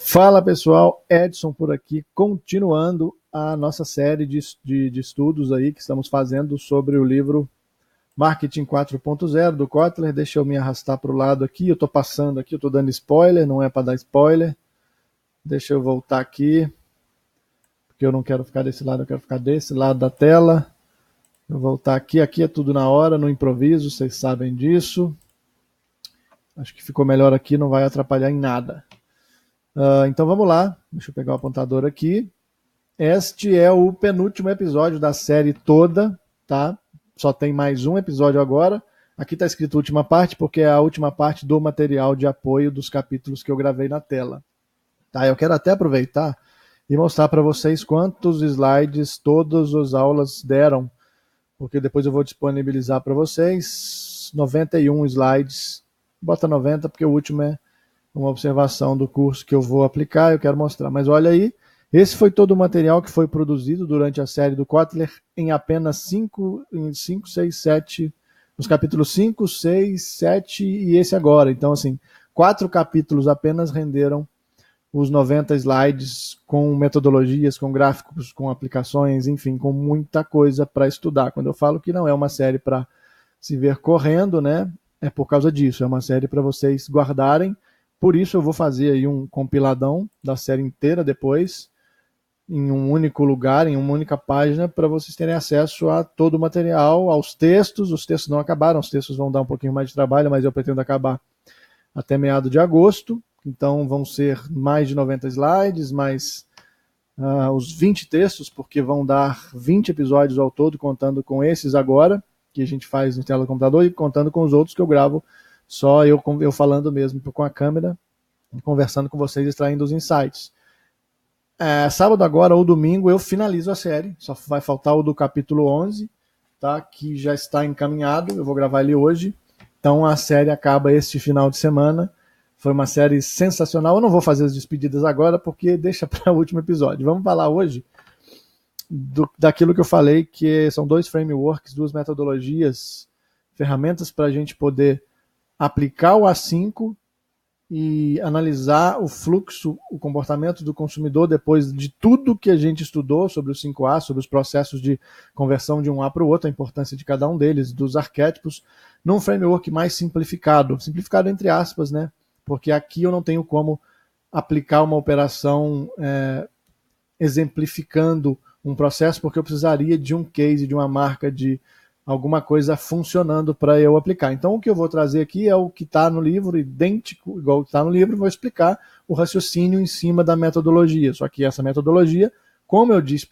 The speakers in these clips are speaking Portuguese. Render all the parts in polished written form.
Fala pessoal, Edson por aqui, continuando a nossa série de estudos aí que estamos fazendo sobre o livro Marketing 4.0 do Kotler. Deixa eu me arrastar para o lado aqui, eu estou passando aqui, eu estou dando spoiler, não é para dar spoiler. Deixa eu voltar aqui, porque eu não quero ficar desse lado, eu quero ficar desse lado da tela. Vou voltar aqui, aqui é tudo na hora, no improviso, vocês sabem disso. Acho que ficou melhor aqui, não vai atrapalhar em nada. Então vamos lá, deixa eu pegar o apontador aqui. Este é o penúltimo episódio da série toda, tá? Só tem mais um episódio agora. Aqui está escrito última parte, porque é a última parte do material de apoio dos capítulos que eu gravei na tela. Tá? Eu quero até aproveitar e mostrar para vocês quantos slides todas as aulas deram, porque depois eu vou disponibilizar para vocês 91 slides. Bota 90, porque o último é uma observação do curso que eu vou aplicar, eu quero mostrar. Mas olha aí, esse foi todo o material que foi produzido durante a série do Kotler em apenas 5, 6, 7, nos capítulos 5, 6, 7 e esse agora. Então, assim, 4 capítulos apenas renderam os 90 slides com metodologias, com gráficos, com aplicações, enfim, com muita coisa para estudar. Quando eu falo que não é uma série para se ver correndo, né, é por causa disso, é uma série para vocês guardarem. Por isso eu vou fazer aí um compiladão da série inteira depois, em um único lugar, em uma única página, para vocês terem acesso a todo o material, aos textos. Os textos não acabaram, os textos vão dar um pouquinho mais de trabalho, mas eu pretendo acabar até meados de agosto. Então vão ser mais de 90 slides, mais os 20 textos, porque vão dar 20 episódios ao todo, contando com esses agora, que a gente faz no tela do computador, e contando com os outros que eu gravo só eu falando mesmo com a câmera, conversando com vocês, extraindo os insights. Sábado agora ou domingo eu finalizo a série, só vai faltar o do capítulo 11, tá? Que já está encaminhado, eu vou gravar ele hoje. Então a série acaba este final de semana. Foi uma série sensacional. Eu não vou fazer as despedidas agora, porque deixa para o último episódio. Vamos falar hoje daquilo que eu falei, que são 2 frameworks, 2 metodologias, ferramentas para a gente poder aplicar o A5 e analisar o fluxo, o comportamento do consumidor depois de tudo que a gente estudou sobre o 5A, sobre os processos de conversão de um A para o outro, a importância de cada um deles, dos arquétipos, num framework mais simplificado entre aspas, né? Porque aqui eu não tenho como aplicar uma operação exemplificando um processo, porque eu precisaria de um case, de uma marca, de alguma coisa funcionando para eu aplicar. Então o que eu vou trazer aqui é o que está no livro, idêntico, igual que está no livro, vou explicar o raciocínio em cima da metodologia. Só que essa metodologia, como eu disse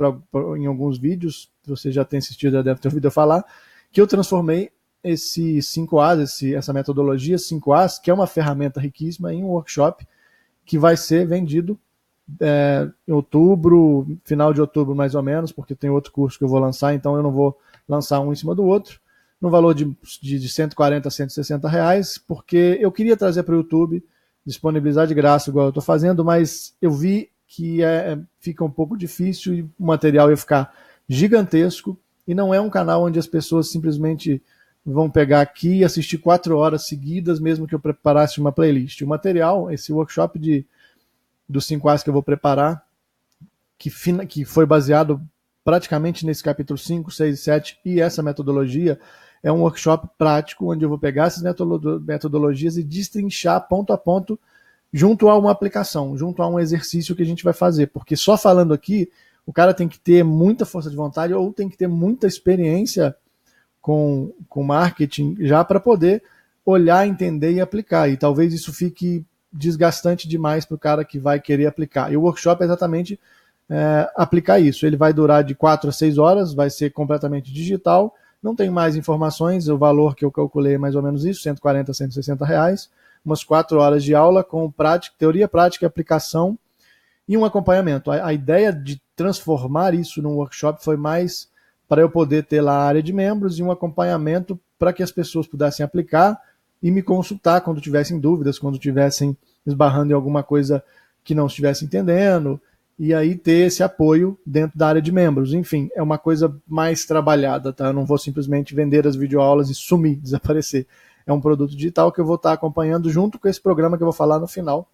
em alguns vídeos, se você já tem assistido, já deve ter ouvido eu falar, que eu transformei esse 5As, essa metodologia 5As, que é uma ferramenta riquíssima, em um workshop que vai ser vendido em outubro, final de outubro mais ou menos, porque tem outro curso que eu vou lançar, então eu não vou lançar um em cima do outro, no valor de 140 a 160 reais, porque eu queria trazer para o YouTube, disponibilizar de graça, igual eu estou fazendo, mas eu vi que fica um pouco difícil e o material ia ficar gigantesco, e não é um canal onde as pessoas simplesmente vão pegar aqui e assistir 4 horas seguidas, mesmo que eu preparasse uma playlist. O material, esse workshop dos 5As que eu vou preparar, que foi baseado praticamente nesse capítulo 5, 6 e 7 e essa metodologia, é um workshop prático onde eu vou pegar essas metodologias e destrinchar ponto a ponto junto a uma aplicação, junto a um exercício que a gente vai fazer, porque só falando aqui, o cara tem que ter muita força de vontade ou tem que ter muita experiência com marketing já para poder olhar, entender e aplicar, e talvez isso fique desgastante demais para o cara que vai querer aplicar. E o workshop é exatamente aplicar isso. Ele vai durar de 4 a 6 horas, vai ser completamente digital, não tem mais informações, o valor que eu calculei é mais ou menos isso, 140 a 160 reais, umas 4 horas de aula com teoria, prática, aplicação e um acompanhamento. A ideia de transformar isso num workshop foi mais para eu poder ter lá a área de membros e um acompanhamento para que as pessoas pudessem aplicar e me consultar quando tivessem dúvidas, quando tivessem esbarrando em alguma coisa que não estivessem entendendo, e aí ter esse apoio dentro da área de membros. Enfim, é uma coisa mais trabalhada, tá? Eu não vou simplesmente vender as videoaulas e sumir, desaparecer. É um produto digital que eu vou estar acompanhando junto com esse programa que eu vou falar no final.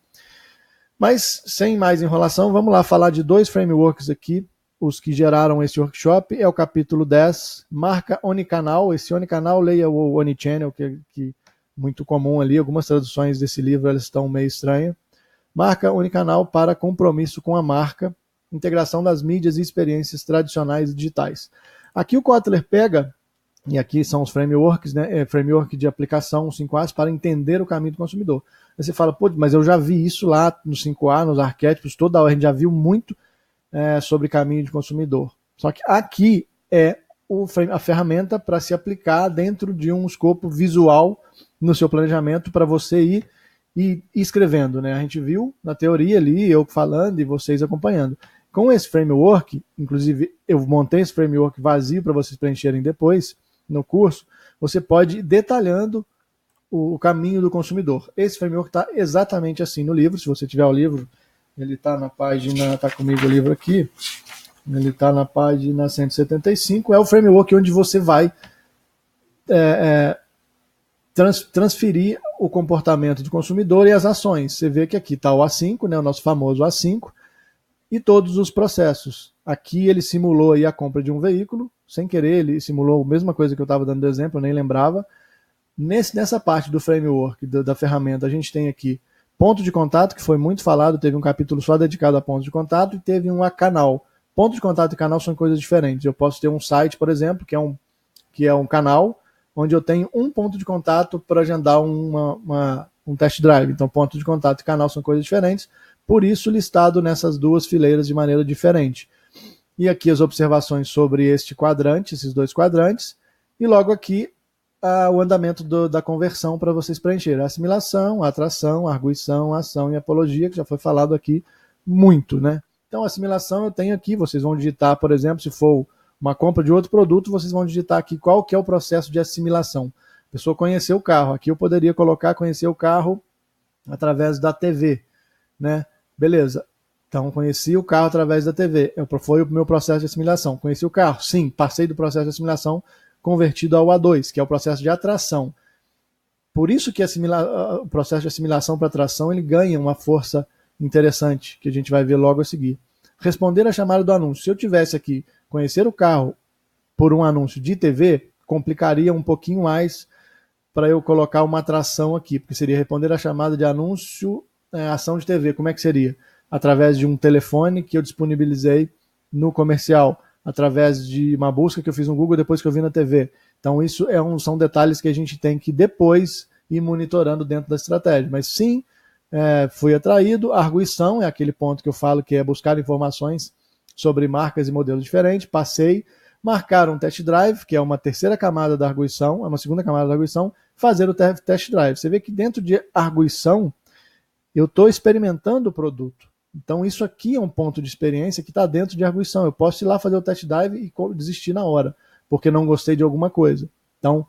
Mas, sem mais enrolação, vamos lá falar de 2 frameworks aqui, os que geraram esse workshop. É o capítulo 10, marca Onicanal. Esse Onicanal, leia o Onichannel, que é muito comum ali. Algumas traduções desse livro elas estão meio estranhas. Marca Onicanal para compromisso com a marca, integração das mídias e experiências tradicionais e digitais. Aqui o Kotler pega, e aqui são os frameworks, né? Framework de aplicação 5As para entender o caminho do consumidor. Aí você fala, pô, mas eu já vi isso lá no 5A, nos arquétipos, toda hora a gente já viu muito sobre caminho de consumidor. Só que aqui é a ferramenta para se aplicar dentro de um escopo visual no seu planejamento para você ir escrevendo, né? A gente viu na teoria ali, eu falando e vocês acompanhando. Com esse framework, inclusive eu montei esse framework vazio para vocês preencherem depois no curso, você pode ir detalhando o caminho do consumidor. Esse framework está exatamente assim no livro. Se você tiver o livro, ele está na página, está comigo o livro aqui, ele está na página 175, é o framework onde você vai transferir o comportamento do consumidor e as ações. Você vê que aqui está o A5, né, o nosso famoso A5, e todos os processos. Aqui ele simulou aí a compra de um veículo, sem querer, ele simulou a mesma coisa que eu estava dando de exemplo, eu nem lembrava. Nessa parte do framework, da ferramenta, a gente tem aqui ponto de contato, que foi muito falado, teve um capítulo só dedicado a ponto de contato, e teve um a canal. Ponto de contato e canal são coisas diferentes. Eu posso ter um site, por exemplo, que é um canal, onde eu tenho um ponto de contato para agendar um test drive. Então, ponto de contato e canal são coisas diferentes, por isso listado nessas 2 fileiras de maneira diferente. E aqui as observações sobre este quadrante, esses 2 quadrantes, e logo aqui o andamento da conversão para vocês preencherem. A assimilação, a atração, a arguição, a ação e a apologia, que já foi falado aqui muito, né? Então, a assimilação eu tenho aqui, vocês vão digitar, por exemplo, se for uma compra de outro produto, vocês vão digitar aqui qual que é o processo de assimilação. A pessoa conheceu o carro. Aqui eu poderia colocar conhecer o carro através da TV, né? Beleza. Então, conheci o carro através da TV. Foi o meu processo de assimilação. Conheci o carro? Sim. Passei do processo de assimilação convertido ao A2, que é o processo de atração. Por isso que o processo de assimilação para atração ele ganha uma força interessante, que a gente vai ver logo a seguir. Responder a chamada do anúncio. Se eu tivesse aqui conhecer o carro por um anúncio de TV, complicaria um pouquinho mais para eu colocar uma atração aqui, porque seria responder a chamada de anúncio, ação de TV. Como é que seria? Através de um telefone que eu disponibilizei no comercial, através de uma busca que eu fiz no Google depois que eu vi na TV. Então isso são detalhes que a gente tem que depois ir monitorando dentro da estratégia. Mas sim, fui atraído. A arguição é aquele ponto que eu falo que é buscar informações sobre marcas e modelos diferentes. Passei, marcar um test drive, que é uma terceira camada da arguição, é uma segunda camada da arguição, fazer o test drive. Você vê que dentro de arguição eu estou experimentando o produto. Então isso aqui é um ponto de experiência que está dentro de arguição. Eu posso ir lá fazer o test drive e desistir na hora, porque não gostei de alguma coisa. Então,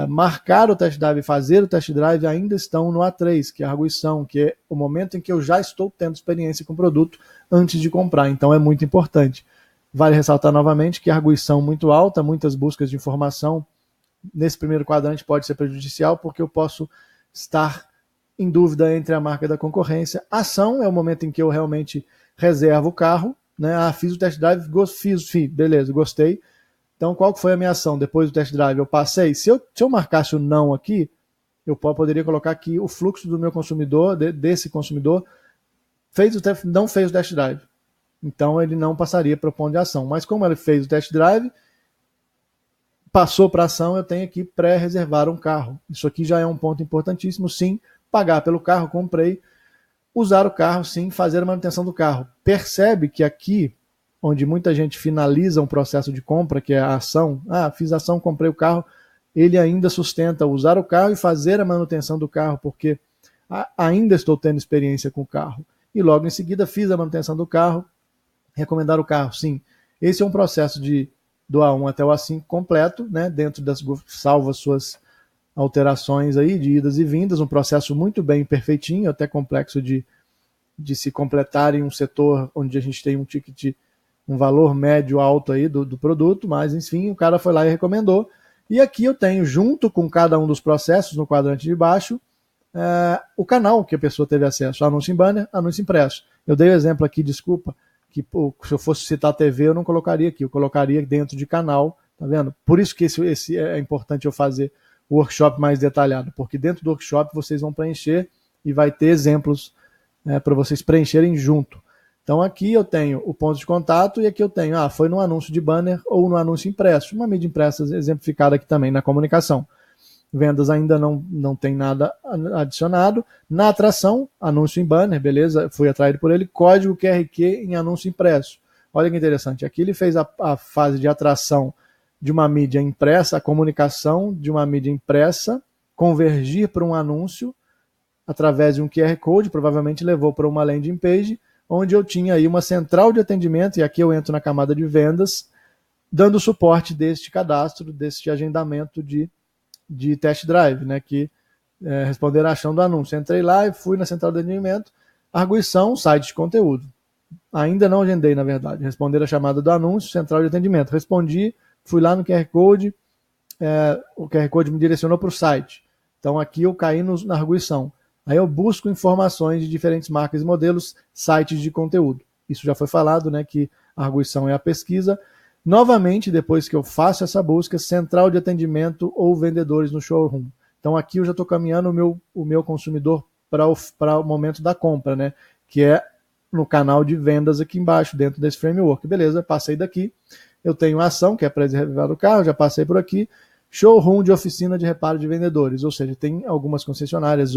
marcar o test drive e fazer o test drive ainda estão no A3, que é a arguição, que é o momento em que eu já estou tendo experiência com o produto antes de comprar. Então é muito importante. Vale ressaltar novamente que a arguição muito alta, muitas buscas de informação nesse primeiro quadrante pode ser prejudicial, porque eu posso estar em dúvida entre a marca e da concorrência. Ação é o momento em que eu realmente reservo o carro, né? Fiz o test drive, beleza, gostei. Então, qual foi a minha ação depois do test drive? Eu passei. Se eu marcasse o não aqui, eu poderia colocar aqui o fluxo do meu consumidor, desse consumidor, não fez o test drive. Então, ele não passaria para o ponto de ação. Mas como ele fez o test drive, passou para ação, eu tenho aqui pré-reservar um carro. Isso aqui já é um ponto importantíssimo, sim. Pagar pelo carro, comprei. Usar o carro, sim. Fazer a manutenção do carro. Percebe que aqui, onde muita gente finaliza um processo de compra, que é a ação, fiz a ação, comprei o carro, ele ainda sustenta usar o carro e fazer a manutenção do carro, porque ainda estou tendo experiência com o carro. E logo em seguida fiz a manutenção do carro, recomendar o carro, sim. Esse é um processo do A1 até o A5 completo, né, dentro das salvo as suas alterações aí, de idas e vindas, um processo muito bem perfeitinho, até complexo de se completar em um setor onde a gente tem um ticket, um valor médio alto aí do produto, mas enfim, o cara foi lá e recomendou. E aqui eu tenho, junto com cada um dos processos, no quadrante de baixo, o canal que a pessoa teve acesso. Anúncio em banner, anúncio impresso. Eu dei o exemplo aqui, desculpa, que se eu fosse citar TV, eu não colocaria aqui, eu colocaria dentro de canal, tá vendo? Por isso que esse é importante eu fazer o workshop mais detalhado, porque dentro do workshop vocês vão preencher e vai ter exemplos para vocês preencherem junto. Então aqui eu tenho o ponto de contato e aqui eu tenho, foi no anúncio de banner ou no anúncio impresso. Uma mídia impressa exemplificada aqui também na comunicação. Vendas ainda não tem nada adicionado. Na atração, anúncio em banner, beleza, fui atraído por ele, código QRQ em anúncio impresso. Olha que interessante, aqui ele fez a fase de atração de uma mídia impressa, a comunicação de uma mídia impressa, convergir para um anúncio através de um QR Code, provavelmente levou para uma landing page, onde eu tinha aí uma central de atendimento, e aqui eu entro na camada de vendas, dando suporte deste cadastro, deste agendamento de test drive, né, que responder a ação do anúncio. Entrei lá e fui na central de atendimento, arguição, site de conteúdo. Ainda não agendei, na verdade. Responder a chamada do anúncio, central de atendimento. Respondi, fui lá no QR Code, o QR Code me direcionou para o site. Então aqui eu caí na arguição. Aí eu busco informações de diferentes marcas e modelos, sites de conteúdo. Isso já foi falado, né, que a arguição é a pesquisa. Novamente, depois que eu faço essa busca, central de atendimento ou vendedores no showroom. Então aqui eu já estou caminhando o meu consumidor para o momento da compra, né, que é no canal de vendas aqui embaixo, dentro desse framework. Beleza, passei daqui. Eu tenho a ação, que é para reservar o carro, já passei por aqui. Showroom de oficina de reparo de vendedores, ou seja, tem algumas concessionárias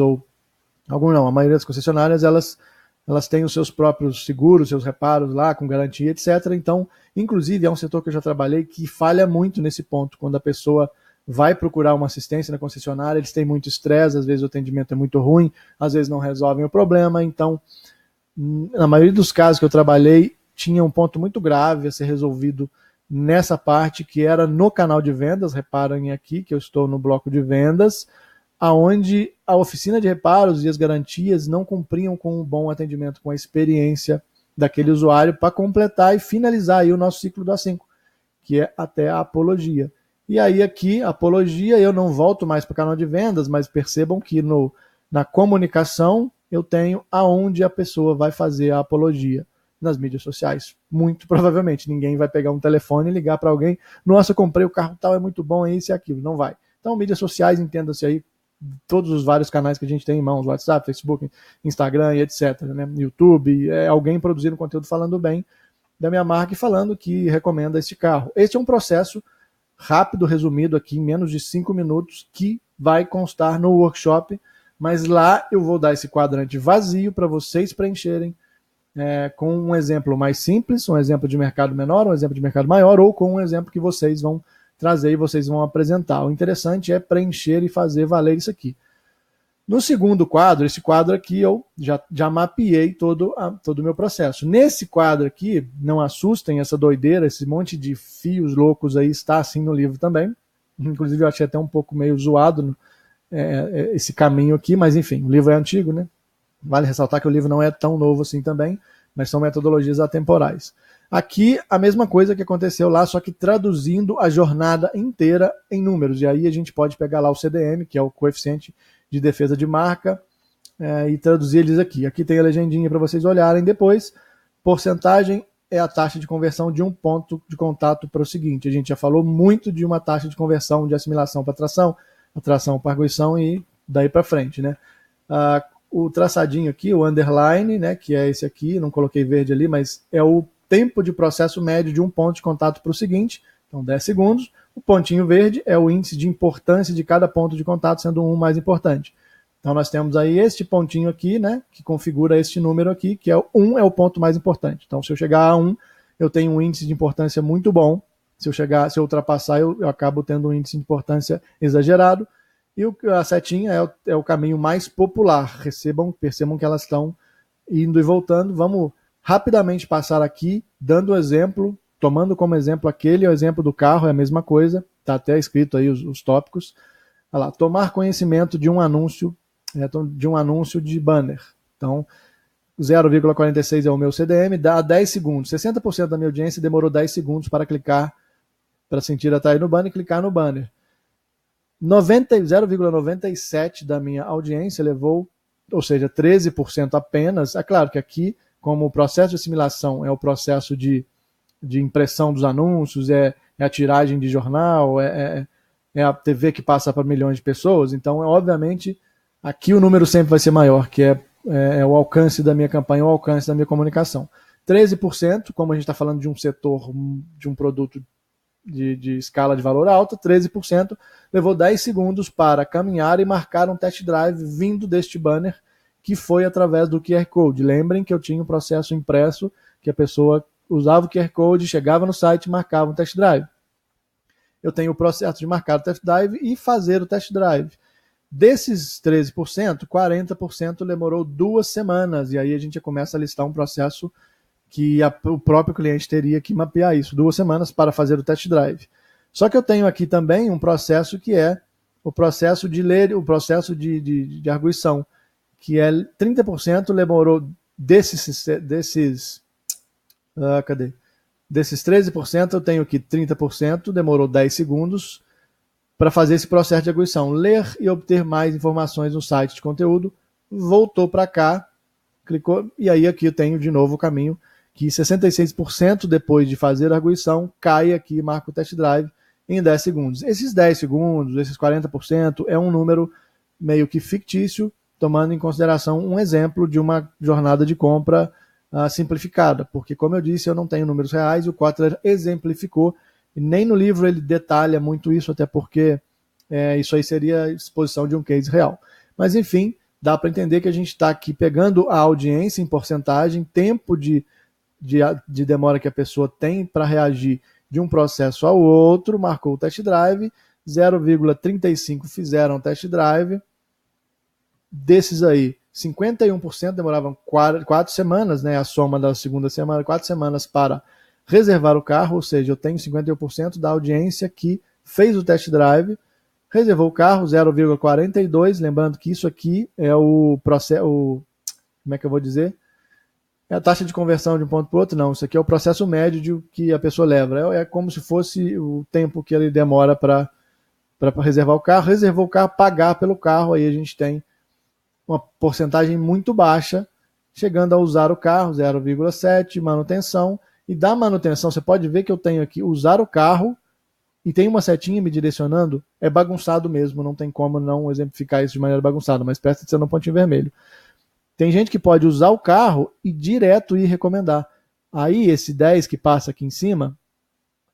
a maioria das concessionárias, elas têm os seus próprios seguros, seus reparos lá, com garantia, etc. Então, inclusive, é um setor que eu já trabalhei que falha muito nesse ponto, quando a pessoa vai procurar uma assistência na concessionária, eles têm muito estresse, às vezes o atendimento é muito ruim, às vezes não resolvem o problema, então, na maioria dos casos que eu trabalhei, tinha um ponto muito grave a ser resolvido nessa parte, que era no canal de vendas, reparem aqui que eu estou no bloco de vendas, aonde a oficina de reparos e as garantias não cumpriam com um bom atendimento, com a experiência daquele usuário para completar e finalizar aí o nosso ciclo do A5, que é até a apologia. E aí aqui, apologia, eu não volto mais para o canal de vendas, mas percebam que na comunicação eu tenho aonde a pessoa vai fazer a apologia. Nas mídias sociais, muito provavelmente. Ninguém vai pegar um telefone e ligar para alguém, nossa, eu comprei o carro tal, é muito bom, é isso e aquilo. Não vai. Então, mídias sociais, entenda-se aí, todos os vários canais que a gente tem em mãos, WhatsApp, Facebook, Instagram e etc. Né? YouTube, alguém produzindo conteúdo falando bem da minha marca e falando que recomenda este carro. Este é um processo rápido, resumido aqui em menos de 5 minutos, que vai constar no workshop, mas lá eu vou dar esse quadrante vazio para vocês preencherem com um exemplo mais simples, um exemplo de mercado menor, um exemplo de mercado maior, ou com um exemplo que vocês vão trazer e vocês vão apresentar. O interessante é preencher e fazer valer isso aqui. No segundo quadro, esse quadro aqui eu já mapeei todo o meu processo. Nesse quadro aqui, não assustem essa doideira, esse monte de fios loucos aí está assim no livro também. Inclusive eu achei até um pouco meio zoado esse caminho aqui, mas enfim, o livro é antigo, né? Vale ressaltar que o livro não é tão novo assim também, mas são metodologias atemporais. Aqui, a mesma coisa que aconteceu lá, só que traduzindo a jornada inteira em números. E aí a gente pode pegar lá o CDM, que é o coeficiente de defesa de marca, e traduzir eles aqui. Aqui tem a legendinha para vocês olharem depois. Porcentagem é a taxa de conversão de um ponto de contato para o seguinte. A gente já falou muito de uma taxa de conversão de assimilação para atração para arguição e daí para frente, né? O traçadinho aqui, o underline, né, que é esse aqui, não coloquei verde ali, mas é o tempo de processo médio de um ponto de contato para o seguinte, então 10 segundos. O pontinho verde é o índice de importância de cada ponto de contato, sendo um mais importante. Então nós temos aí este pontinho aqui, né, que configura este número aqui, que é o 1 é o ponto mais importante. Então se eu chegar a 1, eu tenho um índice de importância muito bom. Se eu ultrapassar, eu acabo tendo um índice de importância exagerado. E a setinha é o caminho mais popular. Percebam que elas estão indo e voltando. Vamos rapidamente passar aqui, dando exemplo, tomando como exemplo aquele, o exemplo do carro, é a mesma coisa, está até escrito aí os tópicos. Olha lá, tomar conhecimento de um anúncio de banner. Então, 0,46 é o meu CDM, dá 10 segundos. 60% da minha audiência demorou 10 segundos para clicar, para sentir atrair no banner e clicar no banner. 0,97% da minha audiência levou, ou seja, 13% apenas. É claro que aqui, como o processo de assimilação é o processo de impressão dos anúncios, é a tiragem de jornal, é a TV que passa para milhões de pessoas, então, obviamente, aqui o número sempre vai ser maior, que é o alcance da minha campanha, o alcance da minha comunicação. 13%, como a gente está falando de um setor, de um produto de escala de valor alta, 13%, levou 10 segundos para caminhar e marcar um test drive vindo deste banner, que foi através do QR Code. Lembrem que eu tinha um processo impresso, que a pessoa usava o QR Code, chegava no site e marcava um test drive. Eu tenho o processo de marcar o test drive e fazer o test drive. Desses 13%, 40% demorou 2 semanas, e aí a gente começa a listar um processo que o próprio cliente teria que mapear isso, 2 semanas para fazer o test drive. Só que eu tenho aqui também um processo que é o processo de ler, o processo de arguição, que é 30% demorou desses 13%, eu tenho aqui 30%, demorou 10 segundos para fazer esse processo de arguição. Ler e obter mais informações no site de conteúdo, voltou para cá, clicou, e aí aqui eu tenho de novo o caminho que 66% depois de fazer a arguição, cai aqui e marca o test drive em 10 segundos. Esses 10 segundos, esses 40%, é um número meio que fictício, tomando em consideração um exemplo de uma jornada de compra simplificada, porque, como eu disse, eu não tenho números reais, e o Kotler exemplificou, e nem no livro ele detalha muito isso, até porque isso aí seria a exposição de um case real. Mas, enfim, dá para entender que a gente está aqui pegando a audiência em porcentagem, tempo de demora que a pessoa tem para reagir de um processo ao outro, marcou o test drive, 0,35 fizeram o test drive, desses aí, 51% demoravam 4 semanas, né, a soma da segunda semana, 4 semanas para reservar o carro, ou seja, eu tenho 51% da audiência que fez o test drive, reservou o carro, 0,42, lembrando que isso aqui é o processo, como é que eu vou dizer? É a taxa de conversão de um ponto para o outro, não, isso aqui é o processo médio que a pessoa leva, é como se fosse o tempo que ele demora para reservar o carro, reservou o carro, pagar pelo carro, aí a gente tem uma porcentagem muito baixa, chegando a usar o carro, 0,7, manutenção, e da manutenção, você pode ver que eu tenho aqui usar o carro, e tem uma setinha me direcionando, é bagunçado mesmo, não tem como não exemplificar isso de maneira bagunçada, mas presta atenção no pontinho vermelho. Tem gente que pode usar o carro e direto ir recomendar. Aí esse 10 que passa aqui em cima,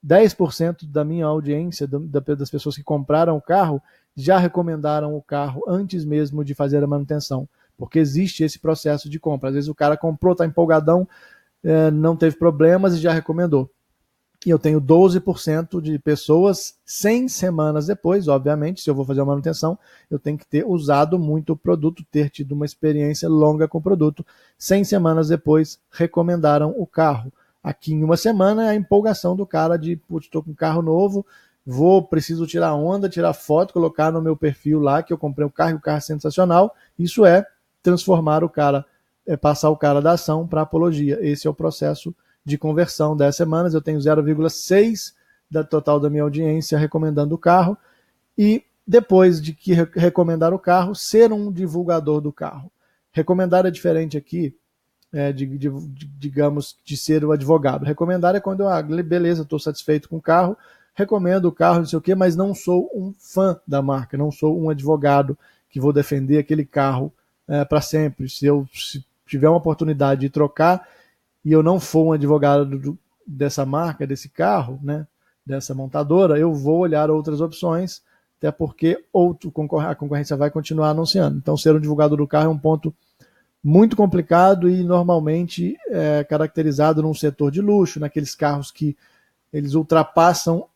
10% da minha audiência, das pessoas que compraram o carro, já recomendaram o carro antes mesmo de fazer a manutenção. Porque existe esse processo de compra. Às vezes o cara comprou, está empolgadão, não teve problemas e já recomendou. E eu tenho 12% de pessoas 100 semanas depois, obviamente, se eu vou fazer uma manutenção, eu tenho que ter usado muito o produto, ter tido uma experiência longa com o produto. 100 semanas depois, recomendaram o carro. Aqui em uma semana é a empolgação do cara de, putz, estou com um carro novo, preciso tirar onda, tirar foto, colocar no meu perfil lá que eu comprei um carro e o carro é sensacional. Isso é transformar o cara, passar o cara da ação para a apologia. Esse é o processo de conversão 10 semanas, eu tenho 0,6 da total da minha audiência recomendando o carro, e depois de que recomendar o carro, ser um divulgador do carro. Recomendar é diferente aqui, digamos, de ser o advogado. Recomendar é quando beleza, estou satisfeito com o carro, recomendo o carro, não sei o quê, mas não sou um fã da marca, não sou um advogado que vou defender aquele carro para sempre. Se tiver uma oportunidade de trocar, e eu não for um advogado dessa marca, desse carro, né, dessa montadora, eu vou olhar outras opções, até porque a concorrência vai continuar anunciando. Então, ser um divulgador do carro é um ponto muito complicado e normalmente caracterizado num setor de luxo, naqueles carros que eles ultrapassam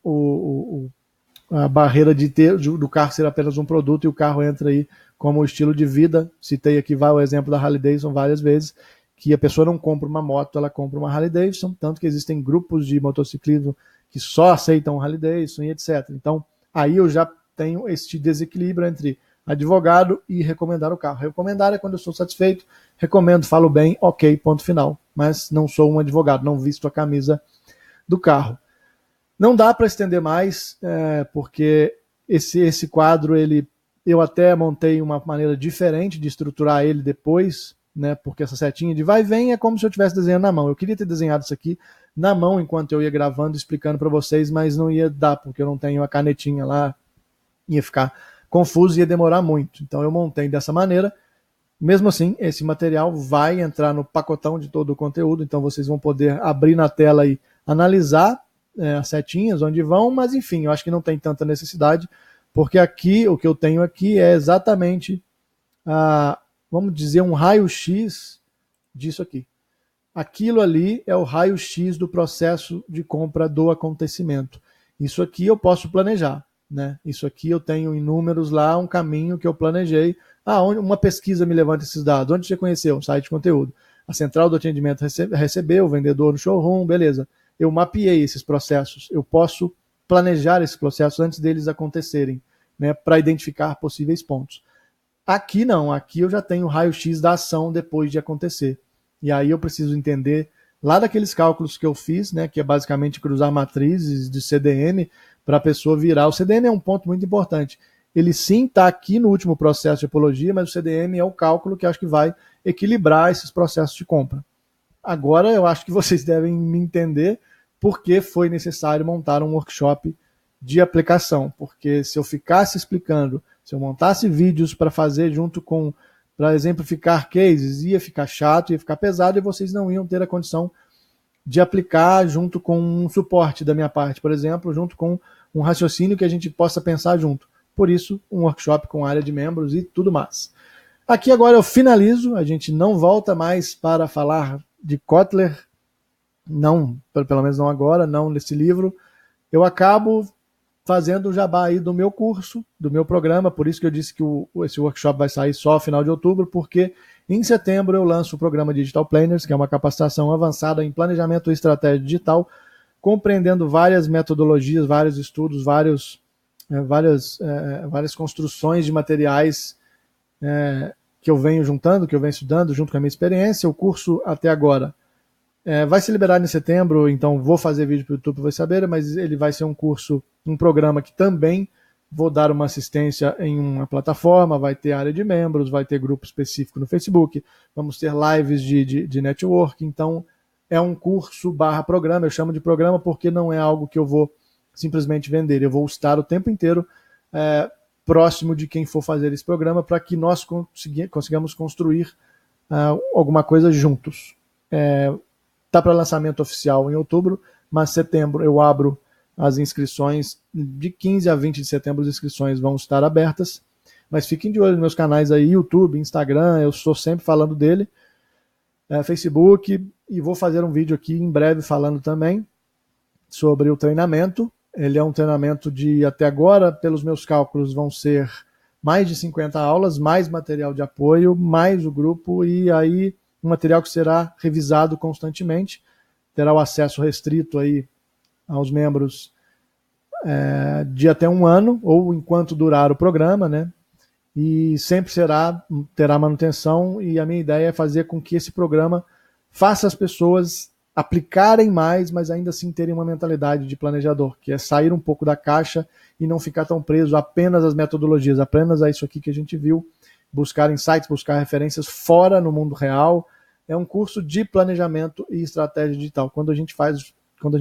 a barreira do carro ser apenas um produto, e o carro entra aí como estilo de vida. Citei aqui o exemplo da Harley Davidson várias vezes, que a pessoa não compra uma moto, ela compra uma Harley Davidson, tanto que existem grupos de motociclismo que só aceitam Harley Davidson e etc. Então, aí eu já tenho este desequilíbrio entre advogado e recomendar o carro. Recomendar é quando eu sou satisfeito, recomendo, falo bem, ok, ponto final. Mas não sou um advogado, não visto a camisa do carro. Não dá para estender mais, porque esse quadro, eu até montei uma maneira diferente de estruturar ele depois, né, porque essa setinha de vai e vem é como se eu estivesse desenhando na mão. Eu queria ter desenhado isso aqui na mão enquanto eu ia gravando, explicando para vocês, mas não ia dar, porque eu não tenho a canetinha lá, ia ficar confuso e ia demorar muito. Então eu montei dessa maneira. Mesmo assim, esse material vai entrar no pacotão de todo o conteúdo, então vocês vão poder abrir na tela e analisar as setinhas, onde vão, mas enfim, eu acho que não tem tanta necessidade, porque aqui, o que eu tenho aqui é exatamente, vamos dizer, um raio-x disso aqui. Aquilo ali é o raio-x do processo de compra do acontecimento. Isso aqui eu posso planejar, né? Isso aqui eu tenho em números lá, um caminho que eu planejei. Uma pesquisa me levanta esses dados. Onde você conheceu? Um site de conteúdo. A central do atendimento recebeu, o vendedor no showroom, beleza. Eu mapeei esses processos. Eu posso planejar esses processos antes deles acontecerem, né, para identificar possíveis pontos. Aqui não, aqui eu já tenho o raio-x da ação depois de acontecer. E aí eu preciso entender lá daqueles cálculos que eu fiz, né, que é basicamente cruzar matrizes de CDM para a pessoa virar. O CDM é um ponto muito importante. Ele sim está aqui no último processo de apologia, mas o CDM é o cálculo que acho que vai equilibrar esses processos de compra. Agora eu acho que vocês devem me entender por que foi necessário montar um workshop de aplicação, porque se eu ficasse explicando, se eu montasse vídeos para fazer junto com, para exemplificar cases, ia ficar chato, ia ficar pesado e vocês não iam ter a condição de aplicar junto com um suporte da minha parte, por exemplo, junto com um raciocínio que a gente possa pensar junto. Por isso, um workshop com área de membros e tudo mais. Aqui agora eu finalizo, a gente não volta mais para falar de Kotler, não, pelo menos não agora, não nesse livro. Eu acabo fazendo o jabá aí do meu curso, do meu programa, por isso que eu disse que esse workshop vai sair só no final de outubro, porque em setembro eu lanço o programa Digital Planners, que é uma capacitação avançada em planejamento e estratégia digital, compreendendo várias metodologias, vários estudos, várias construções de materiais que eu venho juntando, que eu venho estudando junto com a minha experiência. O curso até agora vai se liberar em setembro, então vou fazer vídeo para o YouTube, vai saber, mas ele vai ser um curso, um programa que também vou dar uma assistência em uma plataforma, vai ter área de membros, vai ter grupo específico no Facebook, vamos ter lives de network, então é um curso / programa, eu chamo de programa porque não é algo que eu vou simplesmente vender, eu vou estar o tempo inteiro próximo de quem for fazer esse programa para que nós consigamos construir alguma coisa juntos. Está para lançamento oficial em outubro, mas setembro eu abro as inscrições, de 15 a 20 de setembro as inscrições vão estar abertas, mas fiquem de olho nos meus canais aí, YouTube, Instagram, eu estou sempre falando dele, Facebook, e vou fazer um vídeo aqui em breve falando também sobre o treinamento. Ele é um treinamento de, até agora, pelos meus cálculos, vão ser mais de 50 aulas, mais material de apoio, mais o grupo, e aí um material que será revisado constantemente, terá o acesso restrito aí aos membros de até 1 ano, ou enquanto durar o programa, né? E sempre terá manutenção, e a minha ideia é fazer com que esse programa faça as pessoas aplicarem mais, mas ainda assim terem uma mentalidade de planejador, que é sair um pouco da caixa e não ficar tão preso apenas às metodologias, apenas a isso aqui que a gente viu, buscar insights, buscar referências fora no mundo real. É um curso de planejamento e estratégia digital. Quando a gente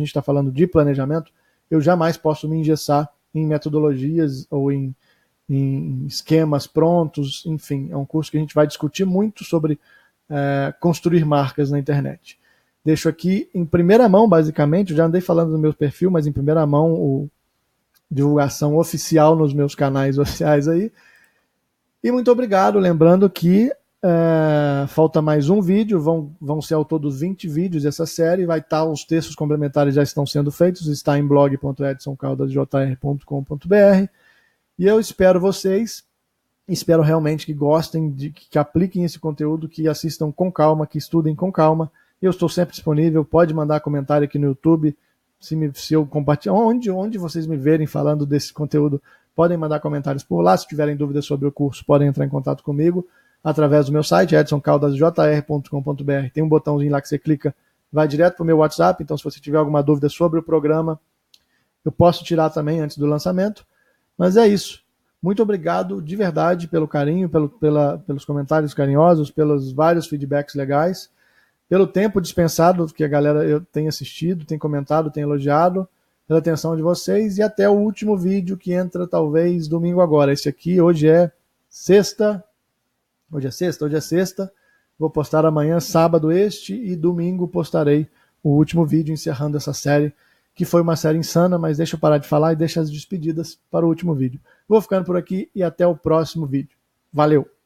está falando de planejamento, eu jamais posso me engessar em metodologias ou em esquemas prontos, enfim, é um curso que a gente vai discutir muito sobre construir marcas na internet. Deixo aqui em primeira mão, basicamente, eu já andei falando do meu perfil, mas em primeira mão divulgação oficial nos meus canais oficiais aí. E muito obrigado, lembrando que falta mais um vídeo, vão ser ao todo 20 vídeos dessa série, vai estar, os textos complementares já estão sendo feitos, está em blog.edsonCaldasjr.com.br, e eu espero vocês, espero realmente que gostem, que apliquem esse conteúdo, que assistam com calma, que estudem com calma. Eu estou sempre disponível, pode mandar comentário aqui no YouTube, se eu compartilhar, onde vocês me verem falando desse conteúdo, podem mandar comentários por lá. Se tiverem dúvidas sobre o curso, podem entrar em contato comigo através do meu site, edsonCaldasjr.com.br. Tem um botãozinho lá que você clica, vai direto para o meu WhatsApp, então se você tiver alguma dúvida sobre o programa, eu posso tirar também antes do lançamento. Mas é isso. Muito obrigado de verdade pelo carinho, pelos comentários carinhosos, pelos vários feedbacks legais, pelo tempo dispensado que a galera tem assistido, tem comentado, tem elogiado, pela atenção de vocês, e até o último vídeo que entra talvez domingo agora. Esse aqui hoje é sexta. Hoje é sexta. Vou postar amanhã, sábado, e domingo postarei o último vídeo encerrando essa série, que foi uma série insana, mas deixa eu parar de falar e deixa as despedidas para o último vídeo. Vou ficando por aqui e até o próximo vídeo. Valeu!